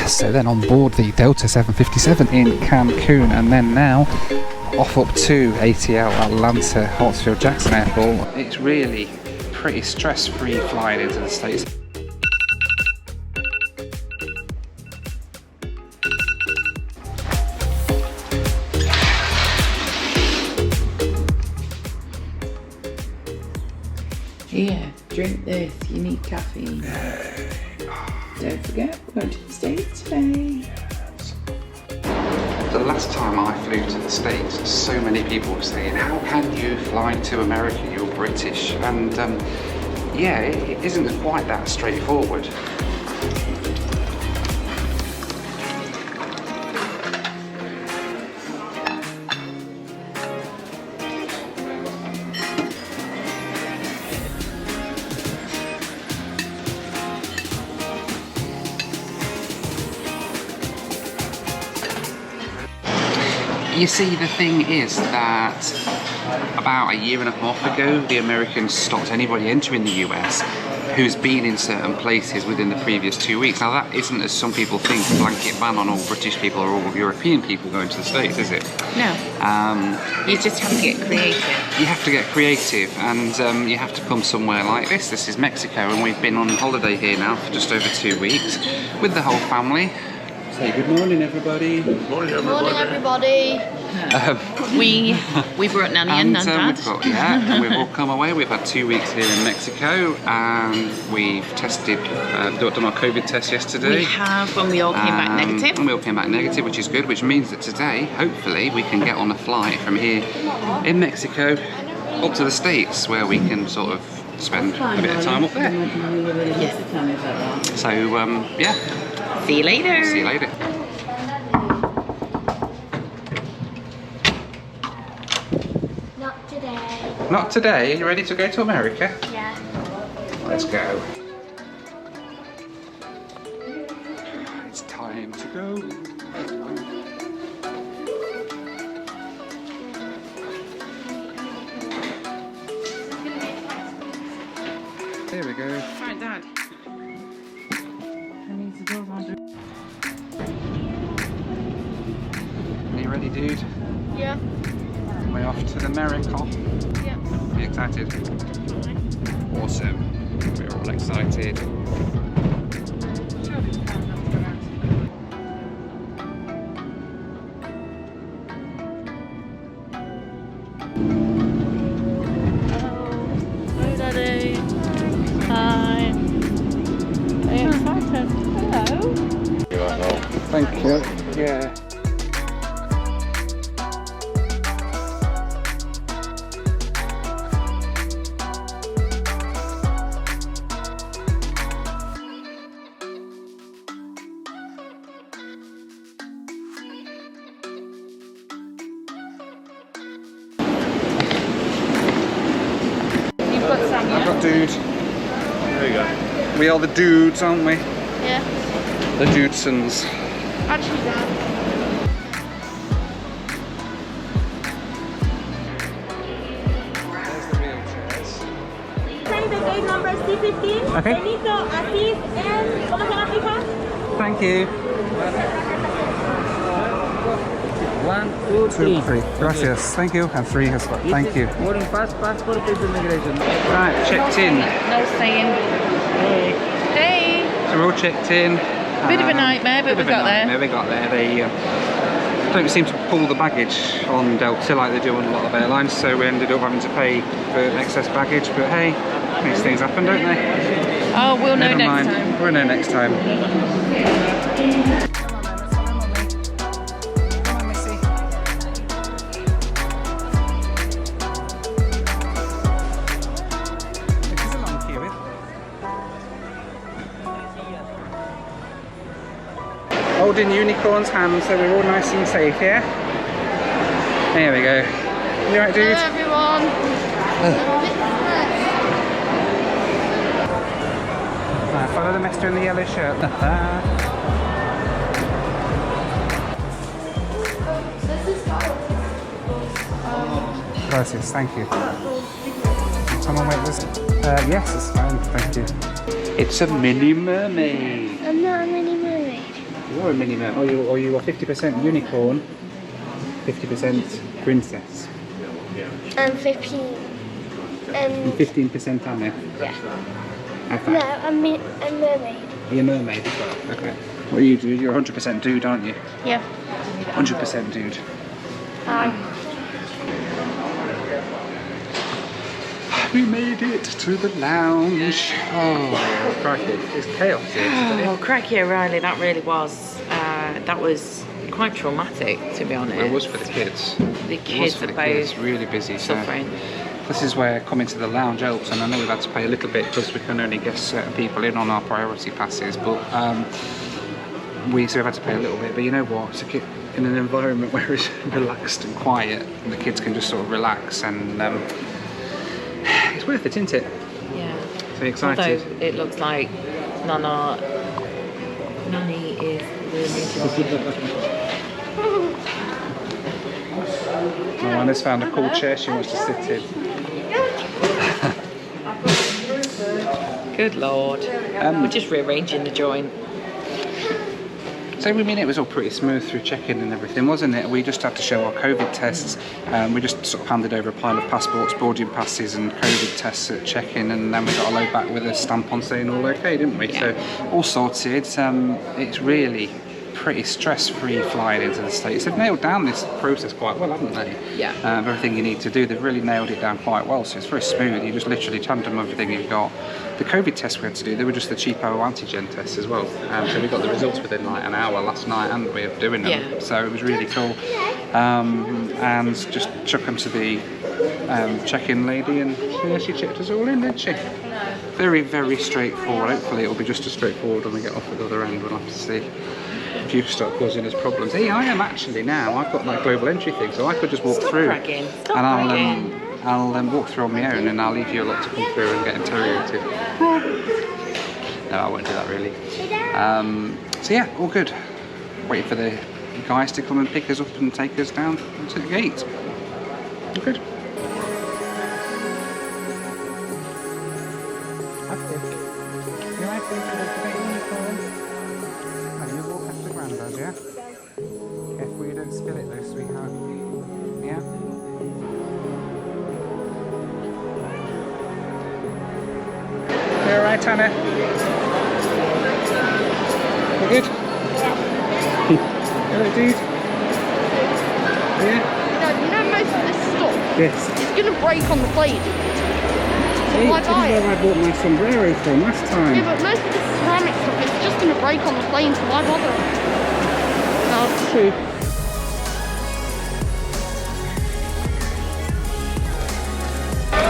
So then on board the Delta 757 in Cancun, and then now off up to ATL Atlanta Hartsfield Jackson Airport. It's really pretty stress-free flying into the States. Here, drink this. You need caffeine. Don't forget, we're going to the States today. The last time I flew to the States, so many people were saying, how can you fly to America? You're British. And yeah, it isn't quite that straightforward. You see, the thing is that about a year and a half ago, the Americans stopped anybody entering the US who's been in certain places within the previous 2 weeks. Now that isn't, as some people think, a blanket ban on all British people or all European people going to the States, is it? No. You just have to get creative. You have to get creative, and you have to come somewhere like this. This is Mexico, and we've been on holiday here now for just over 2 weeks with the whole family. Say good morning, everybody. Good morning, everybody. We brought Nanny and Dad. And we've all come away. We've had 2 weeks here in Mexico, and we've tested, done our COVID test yesterday. We have, when we all came back negative. And we all came back negative, which is good, which means that today, hopefully, we can get on a flight from here in Mexico up to the States, where we can sort of spend a bit of time up there. Yes. So, yeah. See you later. See you later. Not today. Not today. Are you ready to go to America? Yeah. Let's go. It's time to go. There we go. Right, Dad. I need to go on. Are you ready, dude? Yeah. We're off to America. Yeah. Are you excited? Awesome. We're all excited. Hi, Daddy. Hi. Are you excited? Hello. Thank you. Yeah. You've got some, I've got dude. There you go. We are the dudes, aren't we? Yeah. The Dudesons. Actually, Dad. There's the real chairs. Send the gate number C15. Okay. Benito, Asís, and ¿cómo se llama tu hija? Thank you. 1, 2, 3. 3. Gracias. Thank you. And 3 as well. Thank you. Boarding pass, passport, paper, immigration. Right, checked in. No saying. Hey. So we're all checked in. Bit of a nightmare, but we got there. We got there. They don't seem to pull the baggage on Delta like they do on a lot of airlines, so we ended up having to pay for excess baggage. But hey, these things happen, don't they? Oh, we'll know Never next mind. time. We'll know next time. Holding unicorn's hand so we're all nice and safe, yeah? There we go. You alright, dude? Hello, everyone. Right, follow the mister in the yellow shirt. Gracias, thank you. Someone wait this? Yes, it's fine, thank you. It's a mini mermaid. I'm not a mini mermaid. You are a mini mermaid. Or you are 50% unicorn, 50% princess, And 15. and 15% Anna. Yeah. How fat? No, I'm mermaid. You're a mermaid as well. Okay. What are you, dude? You're 100% dude, aren't you? Yeah. 100% dude. We made it to the lounge. Oh, crikey. It's chaos here. Oh, cracky O'Reilly, that really was. That was quite traumatic, to be honest. Well, it was for the kids. The kids are both really busy. So suffering. this is where coming to the lounge helps, and I know we've had to pay a little bit because we can only get certain people in on our priority passes, but we've had to pay a little bit. But you know what? To get in an environment where it's relaxed and quiet, and the kids can just sort of relax, and it's worth it, isn't it? Yeah. So excited. Although it looks like Nani is really Oh, Anna's found a cool chair she wants to sit in. Good lord. We're just rearranging the joint. So we mean it was all pretty smooth through check-in and everything, wasn't it? We just had to show our COVID tests. We just sort of handed over a pile of passports, boarding passes and COVID tests at check-in, and then we got a load back with a stamp on saying all okay, didn't we? Yeah. So all sorted. It's really pretty stress-free flying into the States. They've nailed down this process quite well, haven't they? Yeah. Everything you need to do, they've really nailed it down quite well, so it's very smooth. You just literally tandem everything you've got. The COVID tests we had to do, they were just the cheapo antigen tests as well. So we got the results within like an hour last night, hadn't we, of doing them. Yeah. So it was really cool. And just chuck them to the check-in lady, and yeah, she checked us all in, didn't she? Very, very straightforward. Hopefully it'll be just as straightforward when we get off at the other end. We'll have to see. If you start causing us problems. Hey, I am actually now. I've got my global entry thing, so I could just walk through. Bragging. Stop And bragging. I'll walk through on my own, and I'll leave you a lot to come through and get interrogated. No, I won't do that really. So yeah, all good. Waiting for the guys to come and pick us up and take us down to the gate. All good. Careful you don't spill it though, sweetheart. Yeah? You alright, Anna? You good? Hello, dude. Yeah? You know most of this stuff Yes. is going to break on the plane. Hey, why this is buy it? where I bought my sombrero from last time. Yeah, but most of this ceramic stuff is just going to break on the plane, so why bother? No. True.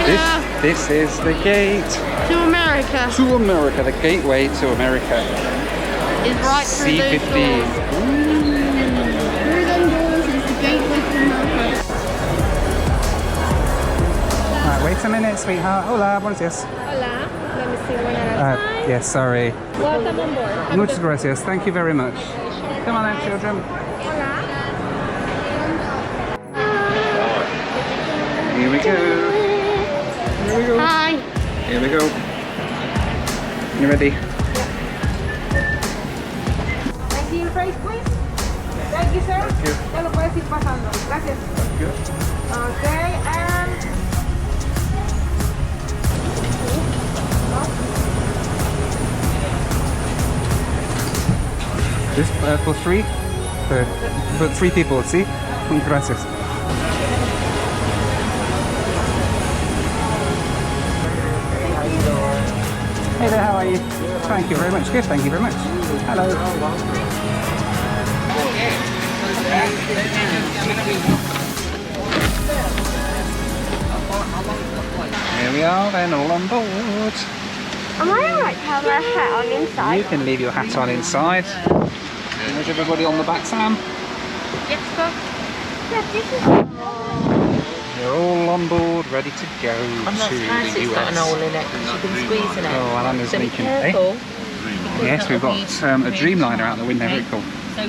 Yeah, This is the gate to America to America, the gateway to America. is right through those C-15. doors. Through those doors is the gateway to America. Right, wait a minute, sweetheart. Hola, buenos dias. Hola, let me see one at a time. Yes, sorry. Welcome on board. Muchas gracias. Thank you very much. Come on then, children. Hola. Here we go. Here we go. Hi. Here we go. You ready? Thank you, face, please. Thank you, sir. Thank you. Ya lo puedes ir pasando. Gracias. Thank you. Okay, and... This for three? For three people, see? Gracias. Hey there, how are you? Thank you very much. Good, thank you very much. Hello. Here we are then, all on board. Am I alright to have a hat on inside? You can leave your hat on inside. There's everybody on the back, Sam. Yes, sir. Yeah, this is... You're all on board, ready to go I'm not to surprised the it's US. got an hole in it because you've been squeezing it. Oh, well, Anna's So be leaking. careful. Yes, we've got a Dreamliner out the window, very cool. So,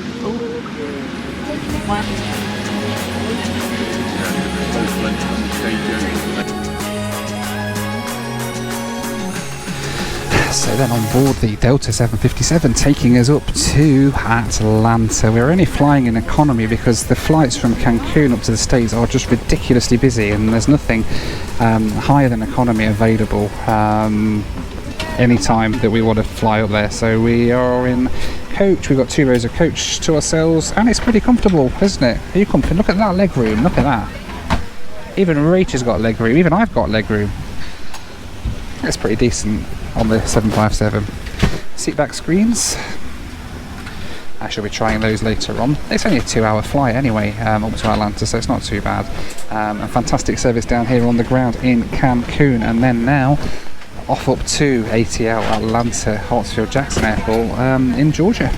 So then on board the Delta 757 taking us up to Atlanta. We're only flying in economy because the flights from Cancun up to the States are just ridiculously busy, and there's nothing higher than economy available anytime that we want to fly up there. So we are in coach. We've got 2 rows of coach to ourselves, and it's pretty comfortable, isn't it? Are you comfortable? Look at that leg room. Look at that. Even Rachel's got leg room. Even I've got leg room. It's pretty decent on the 757. Seat back screens. I shall be trying those later on. It's only a 2-hour flight anyway, up to Atlanta, so it's not too bad. And fantastic service down here on the ground in Cancun, and then now off up to ATL Atlanta Hartsfield Jackson Airport in Georgia.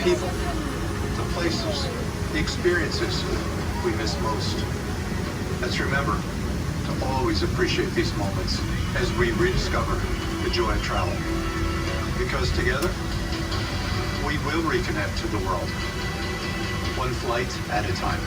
People, the places, the experiences we miss most. Let's remember to always appreciate these moments as we rediscover the joy of travel. Because together, we will reconnect to the world, one flight at a time.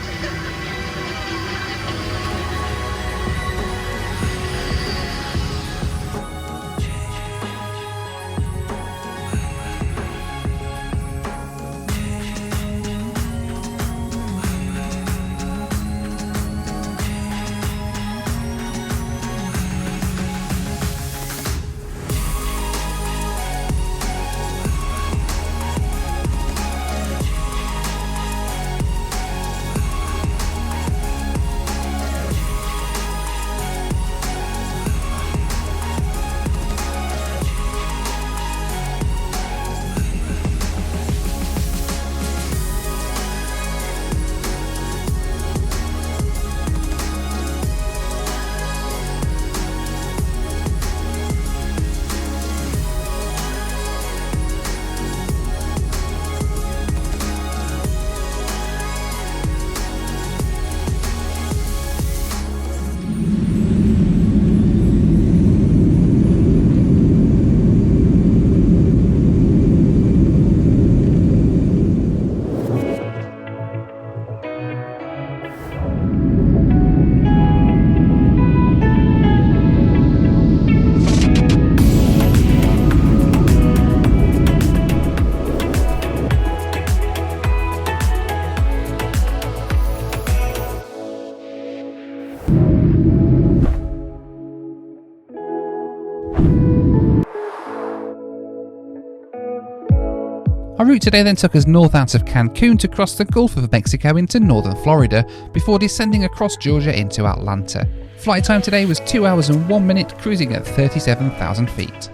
Our route today then took us north out of Cancun to cross the Gulf of Mexico into northern Florida before descending across Georgia into Atlanta. Flight time today was 2 hours and 1 minute, cruising at 37,000 feet.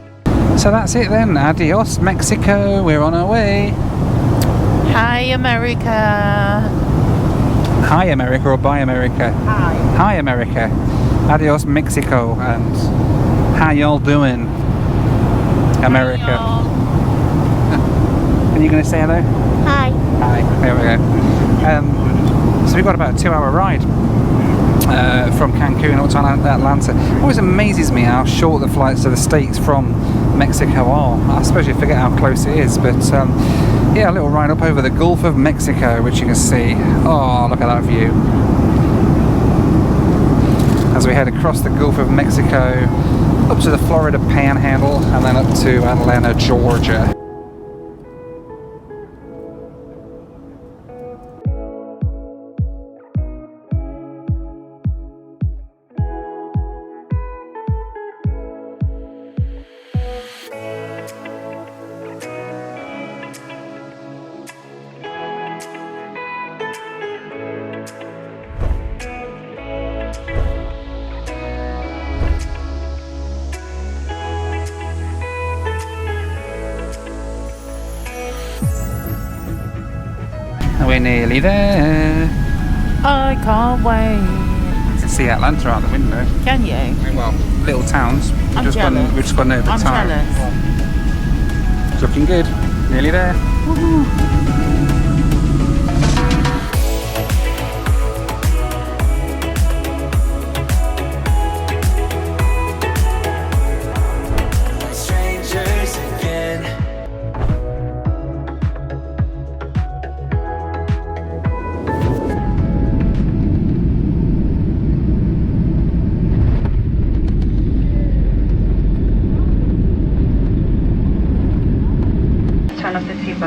So that's it then. Adios Mexico, we're on our way. Hi, America. Hi America, or bye America? Hi. Hi America. Adios Mexico, and how y'all doing, America? Hi, Are you going to say hello? Hi. Hi, there we go. So we've got about a 2-hour ride from Cancun up to Atlanta. It always amazes me how short the flights to the States from Mexico are. I suppose you forget how close it is, but yeah, a little ride up over the Gulf of Mexico, which you can see. Oh, look at that view. As we head across the Gulf of Mexico, up to the Florida Panhandle, and then up to Atlanta, Georgia. We're nearly there. I can't wait. You can see Atlanta out the window. Can you? Well, little towns. I'm jealous. We've just gone over I'm time. jealous. It's looking good. Nearly there.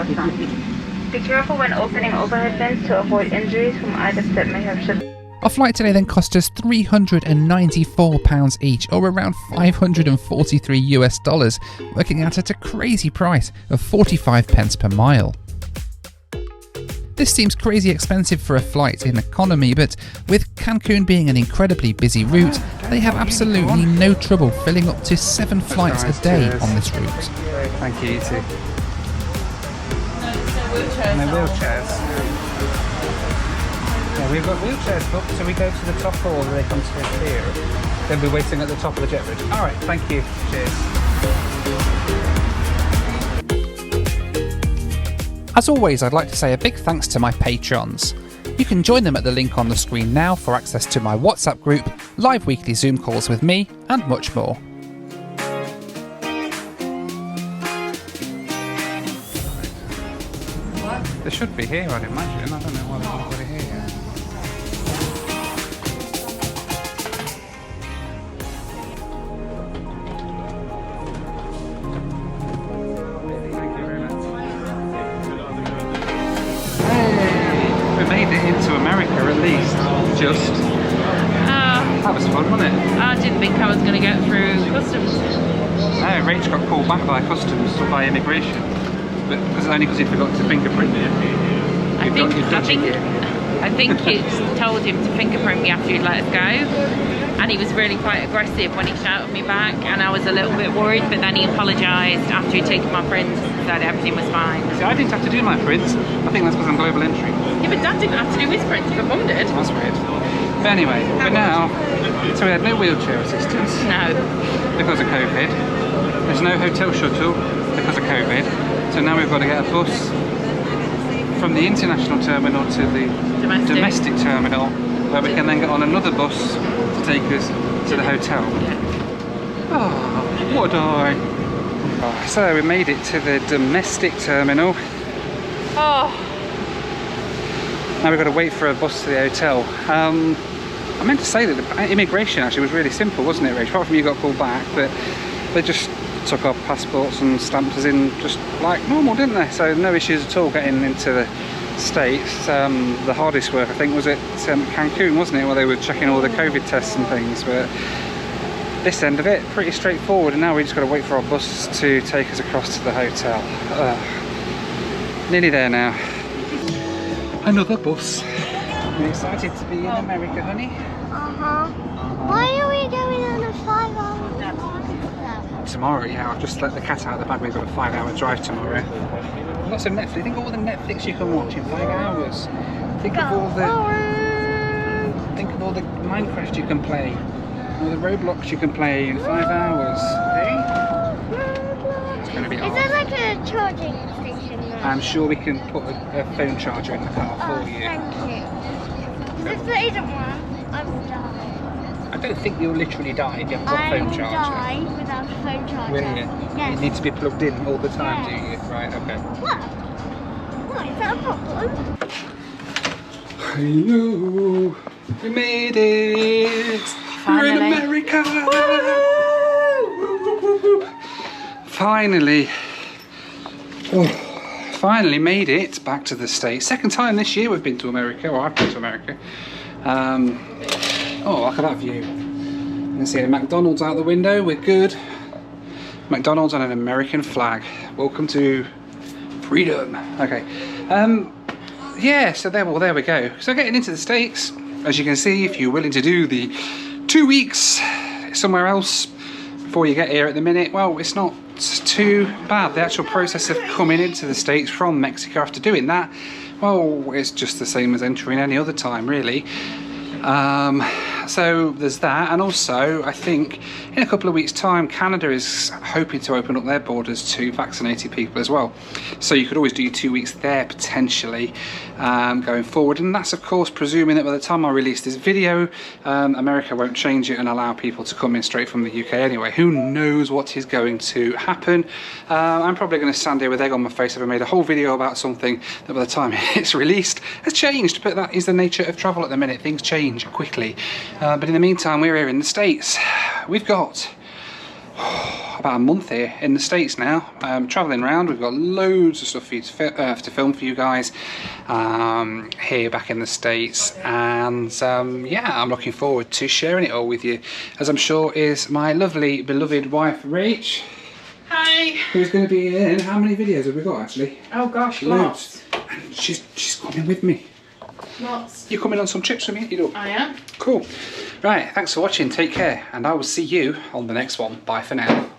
Be careful when opening overhead bins to avoid injuries from items that may have shipped. Our flight today then cost us £394 each, or around 543 US dollars, working out at a crazy price of 45 pence per mile. This seems crazy expensive for a flight in economy, but with Cancun being an incredibly busy route, they have absolutely no trouble filling up to 7 flights a day on this route. Thank you, you too. No wheelchairs. Yeah, we've got wheelchairs booked, so we go to the top hall where they come to here. They'll be waiting at the top of the jet bridge. Alright, thank you. Cheers. As always, I'd like to say a big thanks to my patrons. You can join them at the link on the screen now for access to my WhatsApp group, live weekly Zoom calls with me, and much more. They should be here, I'd imagine. I don't know why they've not got it here yet. Thank you very much. Hey! We made it into America at least. Just. That was fun, wasn't it? I didn't think I was going to get through customs. No, Rach got called back by customs or by immigration. But it was only because he forgot to fingerprint it. I think it told him to fingerprint me after he'd let us go, and he was really quite aggressive when he shouted me back, and I was a little bit worried, but then he apologised after he'd taken my prints and said everything was fine. See, I didn't have to do my prints. I think that's because I'm global entry. Yeah, but Dad didn't have to do his prints, but Mum did. That's weird. But anyway, now, so we had no wheelchair assistance. No. Because of COVID. There's no hotel shuttle because of COVID. So now we've got to get a bus from the international terminal to the domestic terminal, where we can then get on another bus to take us to the hotel. Oh, what a day. So we made it to the domestic terminal. Oh. Now we've got to wait for a bus to the hotel. I meant to say that the immigration actually was really simple, wasn't it, Rach? Apart from you got called back, but they just took our passports and stamped us in just like normal, didn't they? So no issues at all getting into the States. The hardest work I think was at Cancun, wasn't it, where they were checking all the COVID tests and things, but this end of it, pretty straightforward, and now we just got to wait for our bus to take us across to the hotel. Nearly there now. Another bus. I'm excited to be in America, honey. Why are we going on a 5-hour drive? Tomorrow, yeah, I've just let the cat out of the bag. We've got a 5-hour drive tomorrow. Lots of Netflix. Think of all the Netflix you can watch in 5 hours. Think of all the Minecraft you can play, all the Roblox you can play in 5 hours. Eh? It's going to be Is hard. there like a charging station there? I'm sure we can put a phone charger in the car for you. Thank you. If there isn't one, I will die. I don't think you'll literally die if you haven't got a phone charger. I will die without a phone charger. Will you? Yes. You need to be plugged in all the time, do you? Right, okay. What? Why, is that a problem? Hello! We made it! We're in America! Finally! Oh, finally made it back to the States. Second time this year we've been to America, or I've been to America. Oh, look at that view. You can see the McDonald's out the window, we're good. McDonald's and an American flag. Welcome to freedom. Okay. Yeah, so there we go. So getting into the States, as you can see, if you're willing to do the 2 weeks somewhere else before you get here at the minute, well, it's not too bad. The actual process of coming into the States from Mexico after doing that, well, it's just the same as entering any other time, really. So there's that, and also I think in a couple of weeks' time Canada is hoping to open up their borders to vaccinated people as well, so you could always do your 2 weeks there potentially going forward, and that's of course presuming that by the time I release this video America won't change it and allow people to come in straight from the UK anyway. Who knows what is going to happen. I'm probably going to stand here with egg on my face if I made a whole video about something that by the time it's released has changed, but that is the nature of travel at the minute. Things change quickly. But in the meantime, we're here in the States. We've got about a month here in the States now, travelling around. We've got loads of stuff for you to film for you guys here back in the States, and yeah, I'm looking forward to sharing it all with you, as I'm sure is my lovely beloved wife Rach. Hi. Who's going to be in, how many videos have we got actually? Oh gosh, loads. And she's coming with me. Lots. You're coming on some trips with me, you know? I am. Cool. Right, thanks for watching, take care, and I will see you on the next one. Bye for now.